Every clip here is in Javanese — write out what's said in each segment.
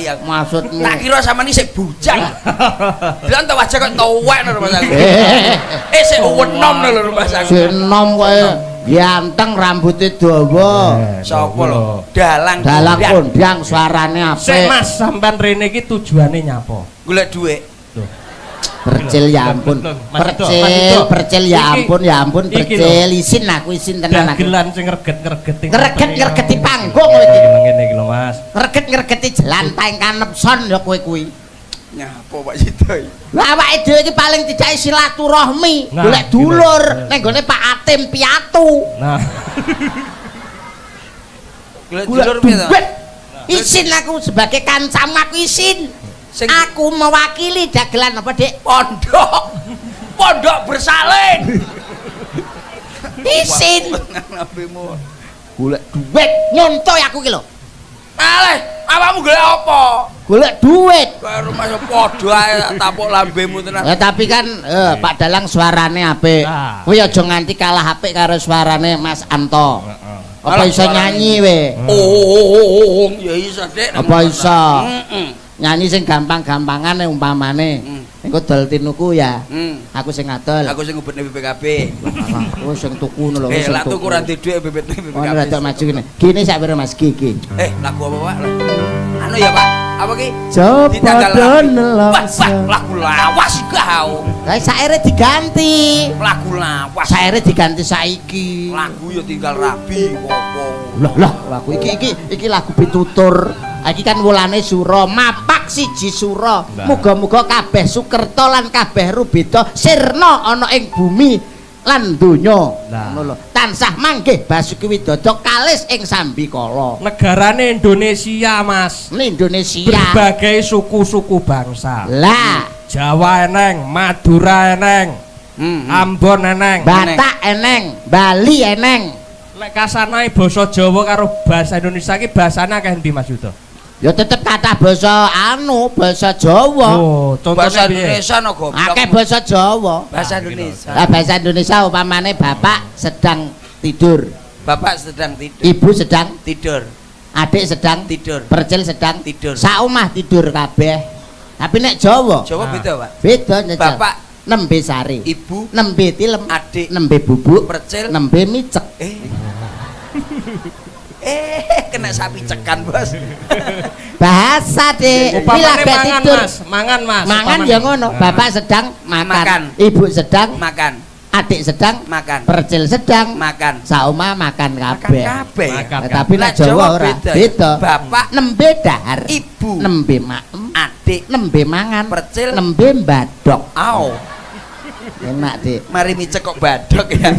ya. Maksudmu? Tak kira sampean iki sik bujang. Bilang ta wajah kok tuwek lho Mas aku. Sik wenom lho Mas aku. Sik enom kowe. Ganteng rambutnya dawa. Sapa lho? Dalang. Dalang kondang suarane apik. Sik Mas, sampean rene iki tujuane nyapa? Golek dhuwit. Percil ya ampun. Percil ya ampun percil isin aku isin tenan aku. Dagelan sing ngreget-ngregeti. Ngreget-ngregeti panggung kowe iki. Ngene iki lho Mas. Ngreget-ngregeti jelanteng kanepson ya kowe kuwi. Nyapa Pak Sito iki? Lah awake dhewe iki paling tidak silaturahmi, golek dulur ning gone Pak Atim Piatu. Nah. Golek dulur piye to? Isin aku sebagai kancamu aku isin. Aku mewakili dagelan apa Dik? Pondok bersalin. Isin. Golek duit nyontoy aku ki lho. Malih, awakmu golek apa? Golek duit. Karo Mas padha ae tapuk lambemu tenan. Ya tapi kan Pak Dalang suarane apik. Kowe aja nganti kalah apik karo suarane Mas Anto. Apa iso nyanyi we? Oh, ya iso Dik. Apa iso? Nyanyi sing gampang-gampangan umpamane. Engko dol tinuku ya. Aku sing ngadol. Aku sing ngubetne BPKB. Aku sing tuku ngono lho. Lah tuku ora duwe BPKB. Ono rada maju ngene. Gini sak pira Mas Gigi. Lagu apa Pak? Anu ya Pak. Apa ki? Coba nelongso. Lagu lawas kau. Lah saire diganti. Lagu lawas. Saire diganti saiki. Lagu ya tinggal rabi opo. Lah lagu iki lagu pitutur. Iki kan wulane Sura, mapak siji Sura. Muga-muga kabeh sukerta lan kabeh rubeda sirna ana ing bumi lan donya. Ngono lho. Tansah manggih Basuki Widodo kalis ing sambikala. Negarane Indonesia, Mas. Indonesia. Berbagai suku-suku bangsa. Lah, Jawa eneng, Madura eneng, Ambon eneng, Batak eneng, Bali eneng. Lek kasanae basa Jawa karo bahasa Indonesia iki basane akeh endi Mas Yudo? Ya tetep kata basa basa Jawa. Oh, bahasa Indonesia no goblok. Akeh basa Jawa. Bahasa Indonesia. Lah bahasa Indonesia umpamane bapak sedang tidur. Bapak sedang tidur. Ibu sedang tidur. Adik sedang tidur. Percil sedang tidur. Sak omah tidur kabeh. Tapi nek Jawa. Jawa beda, Pak. Beda nyecel. Bapak nembe sari. Ibu nembe tilem. Adik nembe bubuk. Percil nembe micek. Kena sapi cekan Bos. Bahasa Dik. Upamane mangan Mas, mangan Mas. Mangan ya ngono. Bapak sedang makan. Ibu sedang makan. Adik sedang makan. Percil sedang makan. Sauma makan kabeh. Tapi nek Jawa ora beda. Bapak nembe dahar. Ibu nembe maem. Adik nembe mangan. Percil nembe mbadok. Au. Enak Dik. Mari micek kok badok ya.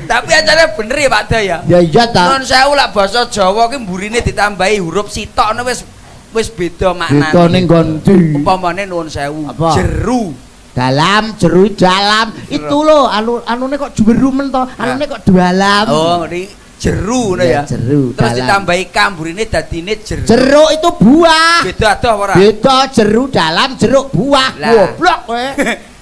Tapi acaranya bener ya Pak Daya. Ya iya ta. Non sewu lah basa Jawa ki mburine ditambahi huruf sitok ngono wis beda maknane. Beda ning nggon ndi? Umpamane nuwun sewu. Jeru. Dalam, jeru dalam. Itu lho anune kok jeru men to. Anune kok dalam. Oh, ngerti. Jeru ngono ya. Jeru. Terus ditambahi kamburine dadine jeruk. Jeruk itu buah. Beda adoh ora? Beda jeru dalam, jeruk buah. Goblok kowe.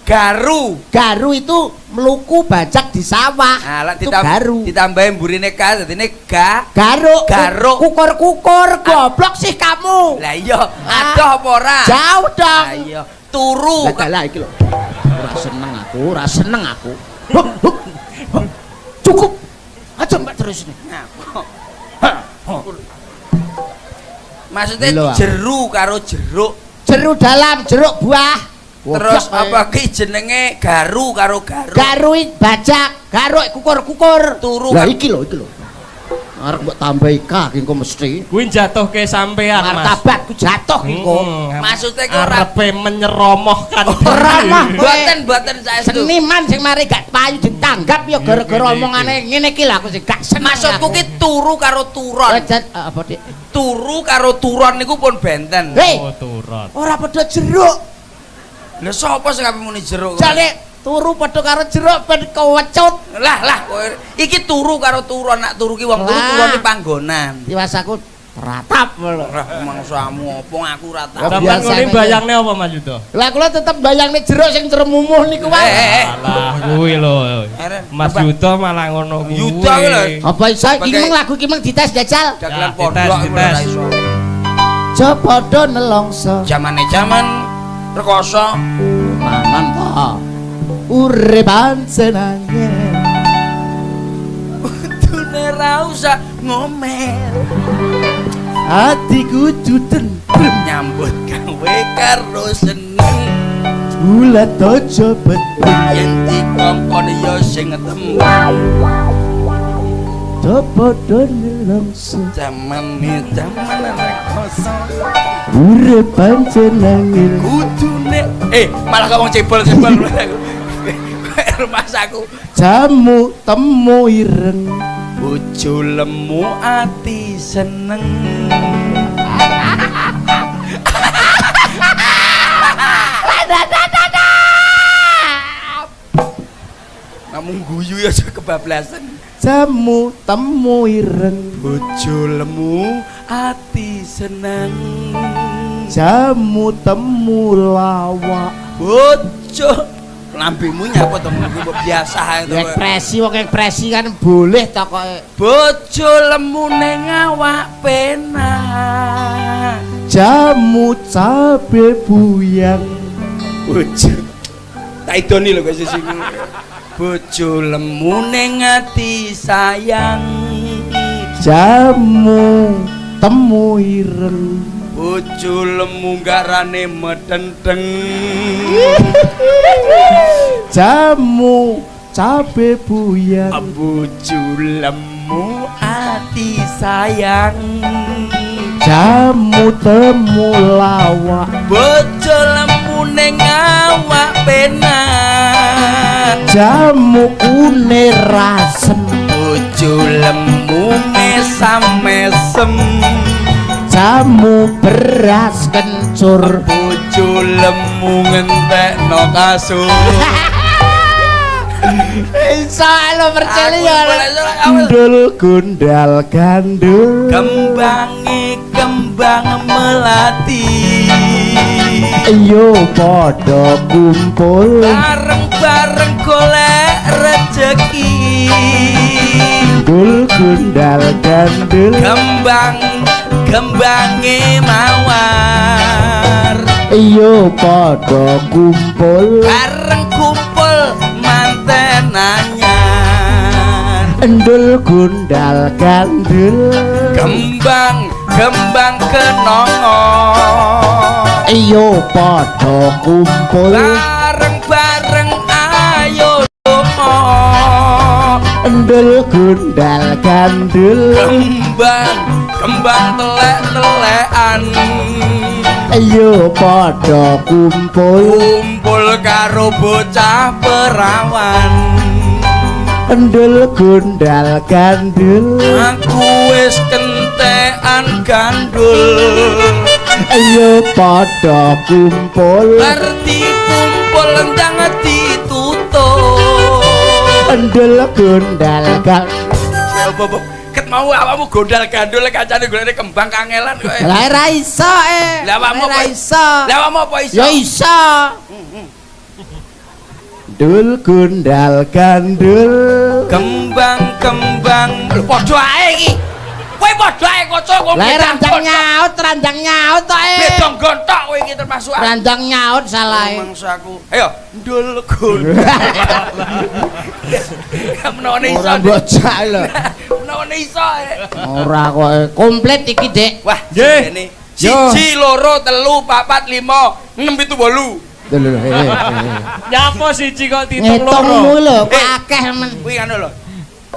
Garu itu meluku bajak di sawah. Nah, itu garu. Ditambahin burine ka dadine garuk. Kukur-kukur goblok sih kamu. Lah iya, adoh apa ora? Jauh dong. Lah iya, turu. Lah iki lho. Ora seneng aku. Cukup. Aja mbak terus ini. Maksudnya jeru karo jeruk. Jeru dalam, jeruk buah. Terus apa ki jenenge garu karo garu. Garu bajak, garuk kukur-kukur. Turu. Lah iki lho. Arep mbok tambahi ka engko mesti. Kuwi jatuhke sampean Mas. Martabatku jatuh engko. Maksudnya kok arepe menyeromohkan. Mboten saestu. Seniman sing mari gak payu ditanggap ya gara-gara omongane ngene iki lho aku sing gak seneng. Maksudku ki turu karo turon. Apa Dik? Turu karo turon niku pun benten. Oh, turon. Ora padha jeruk. Lah sapa sing ape muni jeruk? Jane turu padha karo jeruk ben kewecut. Lah kowe iki turu karo turon, nak turu ki wong turu turune panggonan. Tiwasaku ratap lho. Mangsamu apa aku ratap. Sampeyan ngene bayangne apa Mas Yudo? Lah kula tetep bayangne jeruk sing ceremumuh niku wae. Alah kuwi lho. Mas Yudo malah ngono kuwi. Yudo kuwi lho. Apa iso iki mung lagu iki mung dites jajal. Dagelan pondok ora iso. aja padha nelongso Jamane jaman rekoso manan ta urip panjenengan kudune ra usah ngomel atiku tentrem nyambut gawe karo seneng bulat aja beting yen dikongkon ya sing tembang padha nelongso jamane rekoso urip panjenengan kudune malah ngomong cebol rumah saku jamu temu ireng bojo lemu ati seneng namun guyu ya aja kebablasan jamu temu ireng bojo lemu ati seneng jamu temu lawak bojo lambimu nyapa temenku biasa itu ekspresi wong ekspresi kan boleh ta kok bojo lemu ning awak penak jamu cabe buyang bojo tak idoni lho guys sing bojo lemu ning ati sayang jamu temu ireng bojo lemu garane medenteng jamu cabe buyang bojo lemu ati sayang jamu temu lawak bojo lemu ning awak penak jamu une rasem bojo lemu mesam-mesem jamu beras kencur bojo lemu ngentekno kasur iso lo percaya gundul gundal gandul kembangi kembang melati yo padha kumpul bareng-bareng golek rejeki gundul gundal gandul kembange mawar yo padha kumpul bareng kumpul manten anyar endul gundal gandul kembang kenongo yo padha kumpul bareng-bareng ayo dongo endul gundal gandul kembang telek-telekan ayo padha kumpul karo bocah perawan endul gundal gandul aku wis kentekan gandul ayo padha kumpul ngerti kumpul ndang ditutup endul gundal gandul ket mau awakmu gondal gandul kancane golek kembang kangelan kok lah ora iso lah awakmu ora iso lah awakmu apa iso ya iso dul gundal gandul kembang padha ae iki kowe padha ae kaca kok lah randang nyaut tok bedong gontok kowe iki termasuk randang nyaut salah mangsa aku ayo ndul gundal menone iso ora bocah lho menone iso ora kok komplit iki Dik wah jene 1 2 3 4 5 6 7 8 Nyapa siji kok ditung ngitungmu loro. lho kok akeh men kuwi kan lho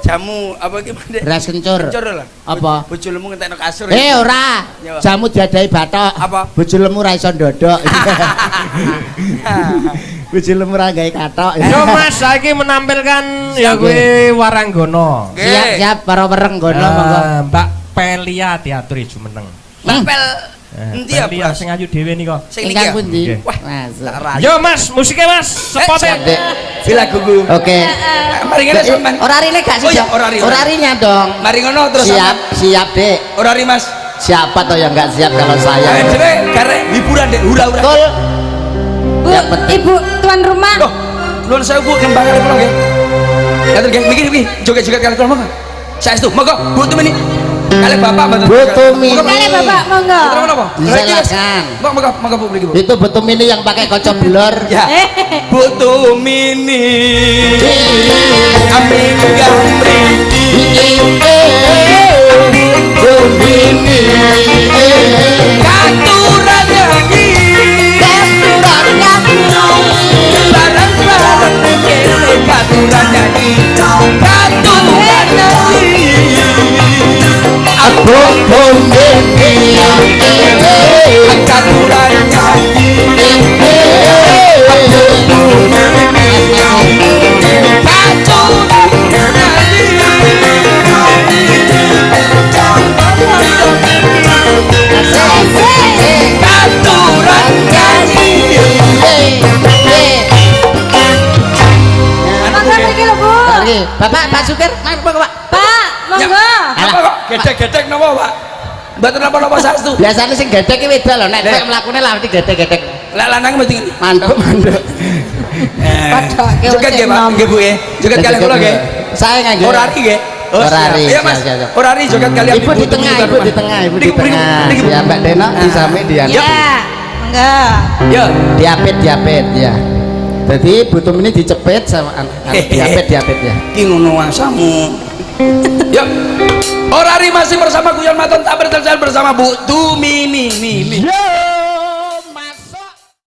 jamu apa iki Mas beras kencur lho apa bojo lemu ngentekno kasur ora jamu diadai batok apa bojo lemu ra iso ndodok bojo lemu ra gawe katok Yo Mas saiki menampilkan ya kuwi Waranggono. siap para werenggono monggo Mbak Pelia diatur jumeneng. Pel endi ya Pelia Bos sing ayu dhewe nika. sing iki ingkang pundi wah masuk Yo Mas, musiknya Mas, sepote. Dik bila gugu oke mari ngene sampean ora rine gak sih Oh iya, ora rine. ora rine dong mari ngono terus siap Dik ora ri Mas siapa toh yang nggak siap kalau saya dhewe garek hiburan Dek hura-hura betul Bu, Ibu tuan rumah. loh nuwun sewu kembang kali kula nggih ngatur nggih mikir iki joget-joget kali kula monggo saestu monggo Bu temeni Kali bapak mboten. Bu Tumini. Kali bapak monggo. Terus napa? Silakan. Monggo publik Bu. Itu Bu Tumini yang pakai kaca blur. Ya. Bu Tumini. Amin gamriti. Tumini. Katuran nyanyi. Katuran nyanyi. Barang-barang kene katuran nyanyi. Katuran nyanyi. Aku Tumini. Katuran nyanyi. Monggo niki lho, Bu. Bapak Pak Sugir, monggo Pak. Pak, monggo. Apa kok gedek-gedek napa Pak? Mboten napa-napa saestu. Biasanya sing gedek ki wedok lho, nek nek mlakune lah mesti gedek-gedek. Lek lanang mesti ngene. Manduk. Padake Joget nggih Pak, nggih Bu nggih. Joget kalian kula nggih. Saya nggih. Orari nggih. Orari. Iya Mas. Siap, siap. Orari joget kalian Ibu di tengah, ibu di tengah, ibu di tengah. Ya Mbak Dena di samping dia. Ya. Monggo. Ya. Diapit ya. Jadi butuh ini dicepet sama diapit ya. Ki ngono wasamu. Ya. Orari masih bersama Guyon Maton tak berterjal bersama Bu Tumini.